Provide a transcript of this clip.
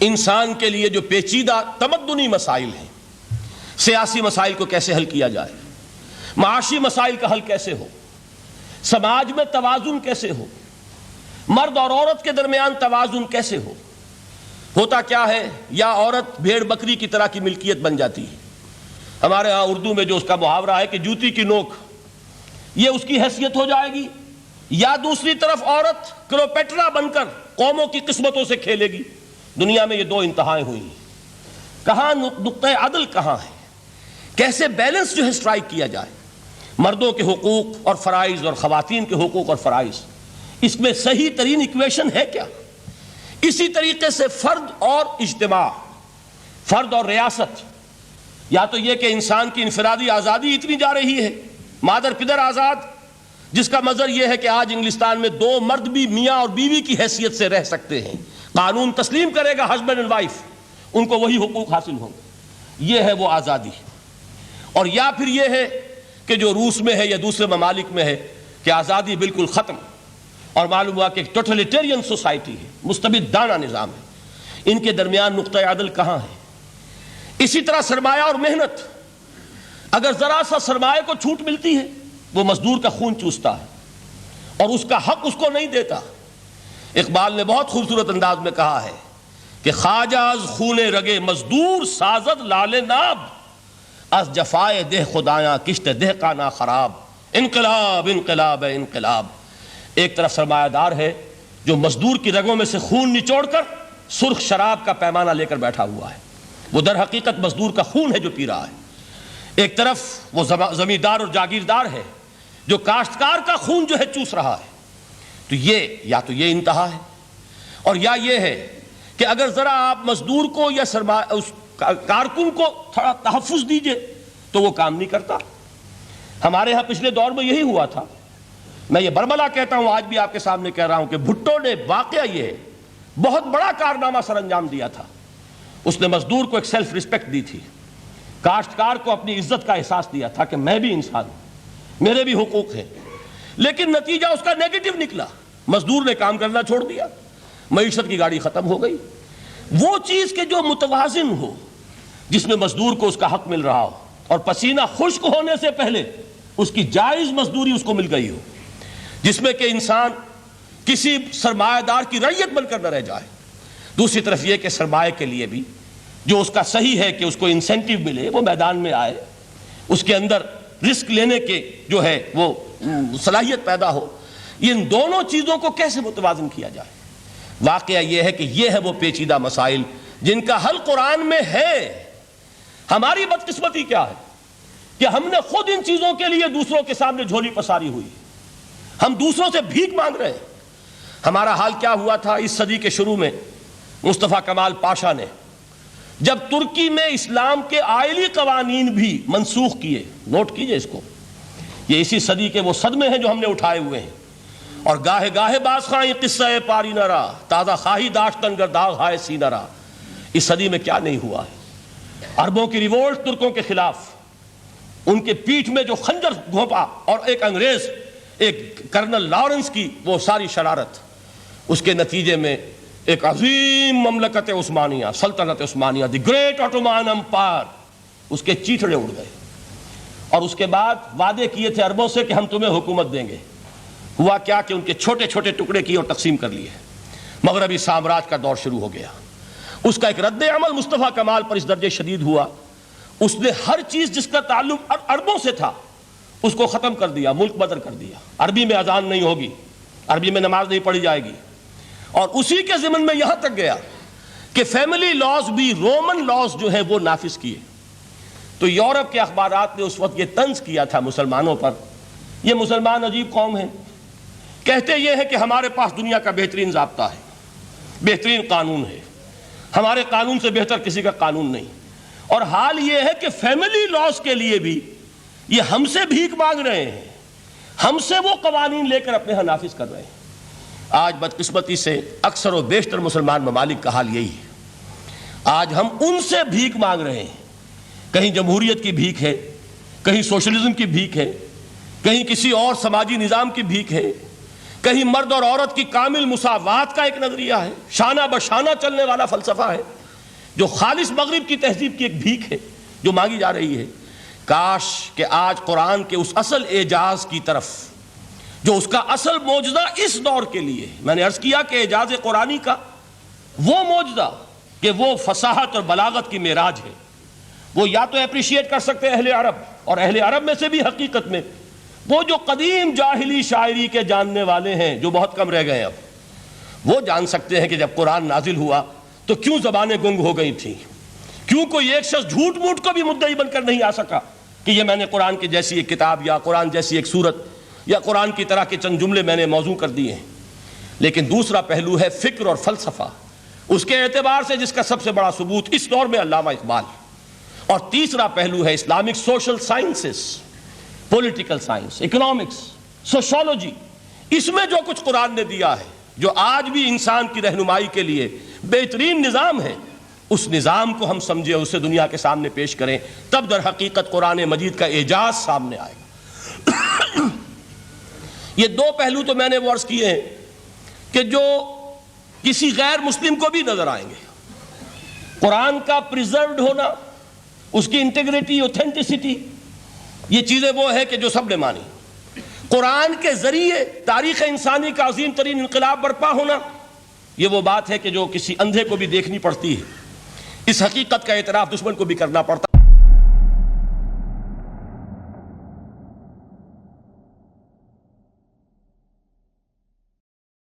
انسان کے لیے جو پیچیدہ تمدنی مسائل ہیں، سیاسی مسائل کو کیسے حل کیا جائے، معاشی مسائل کا حل کیسے ہو، سماج میں توازن کیسے ہو، مرد اور عورت کے درمیان توازن کیسے ہو۔ ہوتا کیا ہے، یا عورت بھیڑ بکری کی طرح کی ملکیت بن جاتی ہے۔ ہمارے ہاں اردو میں جو اس کا محاورہ ہے کہ جوتی کی نوک، یہ اس کی حیثیت ہو جائے گی، یا دوسری طرف عورت کلوپیٹرا بن کر قوموں کی قسمتوں سے کھیلے گی۔ دنیا میں یہ دو انتہائیں ہوئی ہیں۔ کہاں نقطہ عدل کہاں ہے، کیسے بیلنس جو ہے اسٹرائک کیا جائے، مردوں کے حقوق اور فرائض اور خواتین کے حقوق اور فرائض، اس میں صحیح ترین ایکویشن ہے کیا؟ اسی طریقے سے فرد اور اجتماع، فرد اور ریاست، یا تو یہ کہ انسان کی انفرادی آزادی اتنی جا رہی ہے، مادر پدر آزاد، جس کا مظہر یہ ہے کہ آج انگلستان میں دو مرد بھی میاں اور بیوی کی حیثیت سے رہ سکتے ہیں، قانون تسلیم کرے گا ہسبینڈ اینڈ وائف، ان کو وہی حقوق حاصل ہوں گے، یہ ہے وہ آزادی۔ اور یا پھر یہ ہے کہ جو روس میں ہے یا دوسرے ممالک میں ہے کہ آزادی بالکل ختم، اور معلوم ہوا کہ ایک ٹوٹلیٹیرین سوسائٹی ہے، مستبدانہ نظام ہے۔ ان کے درمیان نقطہ عدل کہاں ہے؟ اسی طرح سرمایہ اور محنت، اگر ذرا سا سرمایہ کو چھوٹ ملتی ہے، وہ مزدور کا خون چوستا ہے اور اس کا حق اس کو نہیں دیتا۔ اقبال نے بہت خوبصورت انداز میں کہا ہے کہ خواجہ از خون رگے مزدور سازد لال ناب، از جفائے دہ خدایاں کشت دہ کانا خراب، انقلاب انقلاب انقلاب۔ ایک طرف سرمایہ دار ہے جو مزدور کی رگوں میں سے خون نچوڑ کر سرخ شراب کا پیمانہ لے کر بیٹھا ہوا ہے، وہ در حقیقت مزدور کا خون ہے جو پی رہا ہے۔ ایک طرف وہ زمیندار اور جاگیردار ہے جو کاشتکار کا خون جو ہے چوس رہا ہے۔ تو یہ یا تو یہ انتہا ہے، اور یا یہ ہے کہ اگر ذرا آپ مزدور کو یا اس کارکن کو تھوڑا تحفظ دیجئے تو وہ کام نہیں کرتا۔ ہمارے ہاں پچھلے دور میں یہی ہوا تھا۔ میں یہ برملا کہتا ہوں، آج بھی آپ کے سامنے کہہ رہا ہوں کہ بھٹو نے واقعہ یہ ہے بہت بڑا کارنامہ سر انجام دیا تھا۔ اس نے مزدور کو ایک سیلف ریسپیکٹ دی تھی، کاشتکار کو اپنی عزت کا احساس دیا تھا کہ میں بھی انسان ہوں، میرے بھی حقوق ہیں، لیکن نتیجہ اس کا نیگیٹو نکلا۔ مزدور نے کام کرنا چھوڑ دیا، معیشت کی گاڑی ختم ہو گئی۔ وہ چیز کہ جو متوازن ہو، جس میں مزدور کو اس کا حق مل رہا ہو اور پسینہ خشک ہونے سے پہلے اس کی جائز مزدوری اس کو مل گئی ہو، جس میں کہ انسان کسی سرمایہ دار کی رعیت بن کر نہ رہ جائے۔ دوسری طرف یہ کہ سرمایہ کے لیے بھی جو اس کا صحیح ہے کہ اس کو انسینٹیو ملے، وہ میدان میں آئے، اس کے اندر رسک لینے کے جو ہے وہ صلاحیت پیدا ہو۔ ان دونوں چیزوں کو کیسے متوازن کیا جائے؟ واقعہ یہ ہے کہ یہ ہے وہ پیچیدہ مسائل جن کا حل قرآن میں ہے۔ ہماری بدقسمتی کیا ہے کہ ہم نے خود ان چیزوں کے لیے دوسروں کے سامنے جھولی پساری ہوئی، ہم دوسروں سے بھیک مانگ رہے ہیں۔ ہمارا حال کیا ہوا تھا اس صدی کے شروع میں؟ مصطفیٰ کمال پاشا نے جب ترکی میں اسلام کے آئلی قوانین بھی منسوخ کیے، نوٹ کیجئے اس کو، یہ اسی صدی کے وہ صدمے ہیں جو ہم نے اٹھائے ہوئے ہیں۔ اور گاہے گاہے باز خواہی قصہ پاری نہ رہا، تازہ خواہی داشتن گر داغ ہائے سی نہ رہا۔ اس صدی میں کیا نہیں ہوا ہے؟ عربوں کی ریوولٹ ترکوں کے خلاف، ان کے پیٹھ میں جو خنجر گھونپا، اور ایک انگریز، ایک کرنل لارنس کی وہ ساری شرارت، اس کے نتیجے میں ایک عظیم مملکت عثمانیہ، سلطنت عثمانیہ، دی گریٹ آٹومان امپائر، اس کے چیتڑے اڑ گئے۔ اور اس کے بعد وعدے کیے تھے عربوں سے کہ ہم تمہیں حکومت دیں گے۔ ہوا کیا کہ ان کے چھوٹے چھوٹے ٹکڑے کیے اور تقسیم کر لیے۔ مغربی سامراج کا دور شروع ہو گیا۔ اس کا ایک رد عمل مصطفیٰ کمال پر اس درجے شدید ہوا، اس نے ہر چیز جس کا تعلق عربوں سے تھا اس کو ختم کر دیا، ملک بدر کر دیا۔ عربی میں اذان نہیں ہوگی، عربی میں نماز نہیں پڑھی جائے گی، اور اسی کے ضمن میں یہاں تک گیا کہ فیملی لاز بھی، رومن لاز جو ہیں وہ نافذ کیے۔ تو یورپ کے اخبارات نے اس وقت یہ طنز کیا تھا مسلمانوں پر، یہ مسلمان عجیب قوم ہیں، کہتے یہ ہے کہ ہمارے پاس دنیا کا بہترین ضابطہ ہے، بہترین قانون ہے، ہمارے قانون سے بہتر کسی کا قانون نہیں۔ اور حال یہ ہے کہ فیملی لاز کے لیے بھی یہ ہم سے بھیک مانگ رہے ہیں، ہم سے وہ قوانین لے کر اپنے ہاں نافذ کر رہے ہیں۔ آج بدقسمتی سے اکثر و بیشتر مسلمان ممالک کا حال یہی ہے۔ آج ہم ان سے بھیک مانگ رہے ہیں، کہیں جمہوریت کی بھیک ہے، کہیں سوشلزم کی بھیک ہے، کہیں کسی اور سماجی نظام کی بھیک ہے، کہیں مرد اور عورت کی کامل مساوات کا ایک نظریہ ہے، شانہ بشانہ چلنے والا فلسفہ ہے، جو خالص مغرب کی تہذیب کی ایک بھیک ہے جو مانگی جا رہی ہے۔ کاش کہ آج قرآن کے اس اصل اعجاز کی طرف، جو اس کا اصل معجزہ اس دور کے لیے، میں نے عرض کیا کہ اعجاز قرآنی کا وہ معجزہ کہ وہ فصاحت اور بلاغت کی معراج ہے، وہ یا تو اپریشیٹ کر سکتے ہیں اہل عرب، اور اہل عرب میں سے بھی حقیقت میں وہ جو قدیم جاہلی شاعری کے جاننے والے ہیں جو بہت کم رہ گئے ہیں اب، وہ جان سکتے ہیں کہ جب قرآن نازل ہوا تو کیوں زبانیں گنگ ہو گئی تھیں، کیوں کوئی ایک شخص جھوٹ موٹ کو بھی مدعی بن کر نہیں آ سکا کہ یہ میں نے قرآن کی جیسی ایک کتاب یا قرآن جیسی ایک سورت یا قرآن کی طرح کے چند جملے میں نے موضوع کر دیے ہیں۔ لیکن دوسرا پہلو ہے فکر اور فلسفہ، اس کے اعتبار سے جس کا سب سے بڑا ثبوت اس دور میں علامہ اقبال، اور تیسرا پہلو ہے Islamic social sciences, political science, economics, sociology. اس میں جو کچھ قرآن نے دیا ہے، جو آج بھی انسان کی رہنمائی کے لیے بہترین نظام ہے، اس نظام کو ہم سمجھیں، اسے دنیا کے سامنے پیش کریں، تب در حقیقت قرآن مجید کا اعجاز سامنے آئے گا۔ یہ دو پہلو تو میں نے وہ عرض کیے ہیں کہ جو کسی غیر مسلم کو بھی نظر آئیں گے۔ قرآن کا پریزروڈ ہونا، اس کی انٹیگریٹی، اوتھینٹسٹی، یہ چیزیں وہ ہے کہ جو سب نے مانی۔ قرآن کے ذریعے تاریخ انسانی کا عظیم ترین انقلاب برپا ہونا، یہ وہ بات ہے کہ جو کسی اندھے کو بھی دیکھنی پڑتی ہے، اس حقیقت کا اعتراف دشمن کو بھی کرنا پڑتا ہے۔